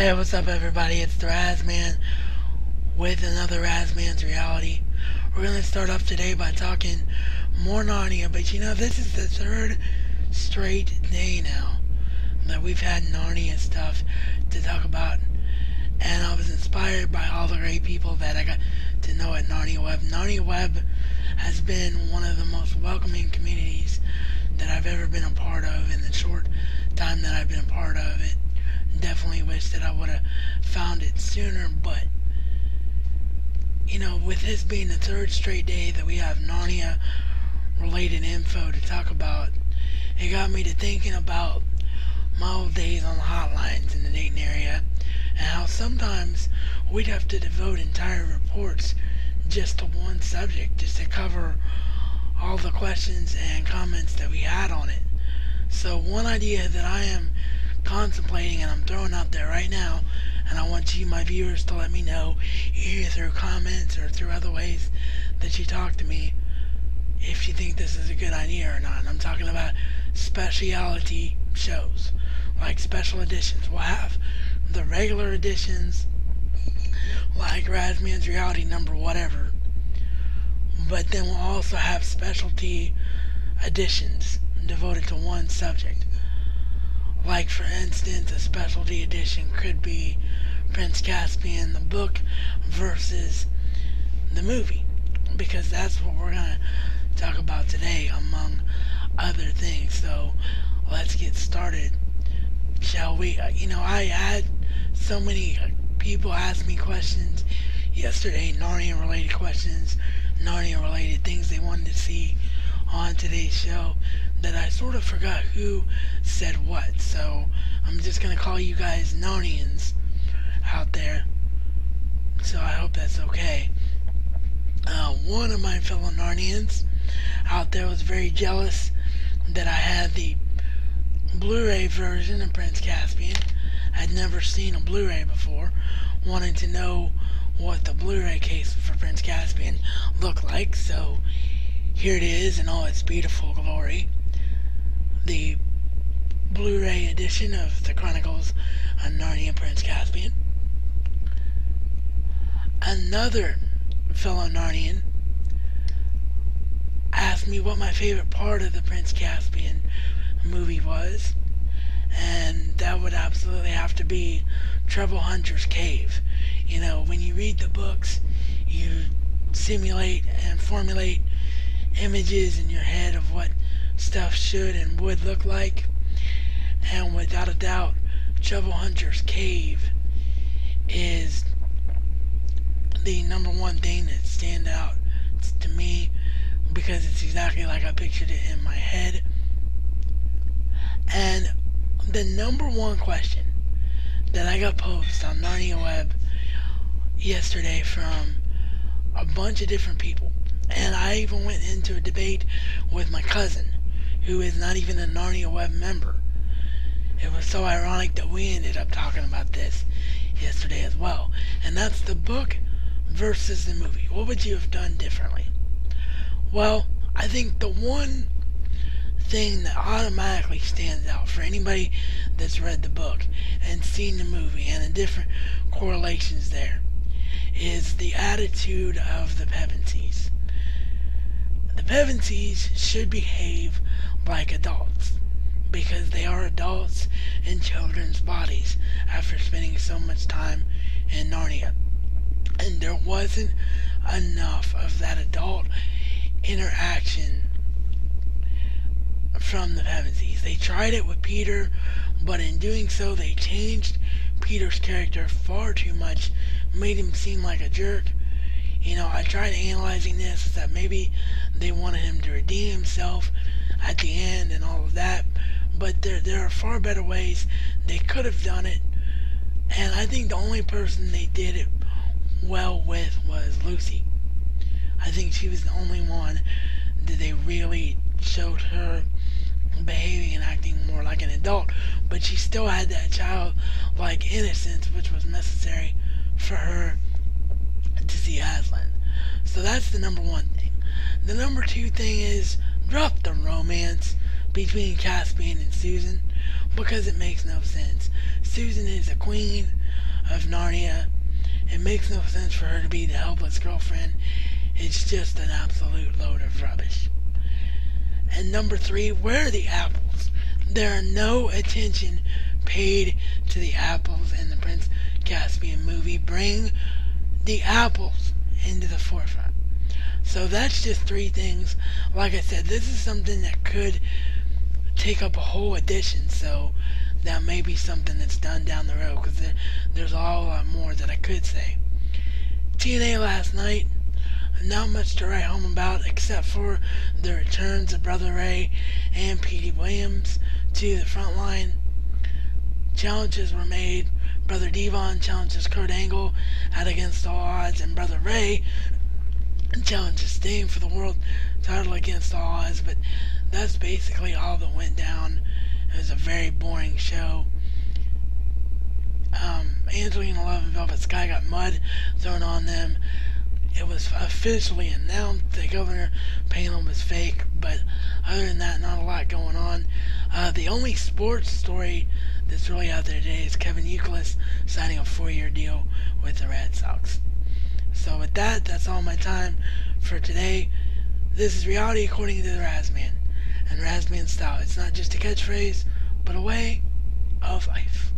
Hey, what's up, everybody? It's the Razman with another RazMansReality. We're going to start off today by talking more Narnia, but this is the third straight day now that we've had Narnia stuff to talk about, and I was inspired by all the great people that I got to know at Narnia Web. Narnia Web has been one of the most welcoming communities that I've ever been a part of in the short time that I've been a part of it. Definitely wish that I would have found it sooner, but with this being the third straight day that we have Narnia related info to talk about, it got me to thinking about my old days on the hotlines in the Dayton area and how sometimes we'd have to devote entire reports just to one subject, just to cover all the questions and comments that we had on it. So one idea that I am contemplating and I'm throwing out there right now, and I want you, my viewers, to let me know either through comments or through other ways that you talk to me if you think this is a good idea or not. And I'm talking about specialty shows, like special editions. We'll have the regular editions like RazMansReality number whatever, but then we'll also have specialty editions devoted to one subject. Like, for instance, a specialty edition could be Prince Caspian, the book, versus the movie, because that's what we're going to talk about today, among other things. So, let's get started, shall we? I had so many people ask me questions yesterday, Narnia-related questions, Narnia-related things they wanted to see on today's show, that I sort of forgot who said what. So I'm just going to call you guys Narnians out there. So I hope that's okay. One of my fellow Narnians out there was very jealous that I had the Blu-ray version of Prince Caspian. I'd never seen a Blu-ray before. Wanted to know what the Blu-ray case for Prince Caspian looked like. So here it is in all its beautiful glory. The Blu-ray edition of the Chronicles of Narnia Prince Caspian. Another fellow Narnian asked me what my favorite part of the Prince Caspian movie was, and that would absolutely have to be Trouble Hunter's Cave. When you read the books, you simulate and formulate images in your head of what stuff should and would look like, and without a doubt, Trouble Hunter's Cave is the number one thing that stands out to me, because it's exactly like I pictured it in my head. And the number one question that I got posed on Narnia Web yesterday from a bunch of different people, and I even went into a debate with my cousin, who is not even a Narnia Web member. It was so ironic that we ended up talking about this yesterday as well. And that's the book versus the movie. What would you have done differently? Well, I think the one thing that automatically stands out for anybody that's read the book and seen the movie, and the different correlations there, is the attitude of the Pevensies. The Pevensies should behave like adults, because they are adults in children's bodies after spending so much time in Narnia. And there wasn't enough of that adult interaction from the Pevensies. They tried it with Peter, but in doing so they changed Peter's character far too much, made him seem like a jerk. I tried analyzing this, is that maybe they wanted him to redeem himself at the end and all of that, but there are far better ways they could have done it, and I think the only person they did it well with was Lucy. I think she was the only one that they really showed her behaving and acting more like an adult, but she still had that childlike innocence which was necessary for her to see Aslan. So that's the number one thing. The number two thing is drop the romance between Caspian and Susan, because it makes no sense. Susan is a queen of Narnia. It makes no sense for her to be the helpless girlfriend. It's just an absolute load of rubbish. And number 3, where are the apples? There are no attention paid to the apples in the Prince Caspian movie. Bring the apples into the forefront. So that's just 3 things. Like I said, this is something that could take up a whole edition, so that may be something that's done down the road, because there's a whole lot more that I could say. TNA last night, not much to write home about except for the returns of Brother Ray and Petey Williams to the front line. Challenges were made. Brother Devon challenges Kurt Angle at Against All Odds, and Brother Ray challenges Sting for the world title Against All Odds. But that's basically all that went down. It was a very boring show. Angelina Love and Velvet Sky got mud thrown on them. It was officially announced that Governor Palin was fake, but other than that, not a lot going on. The only sports story that's really out there today is Kevin Youkilis signing a 4-year deal with the Red Sox. So with that, that's all my time for today. This is reality according to the RazMan and RazMan style. It's not just a catchphrase, but a way of life.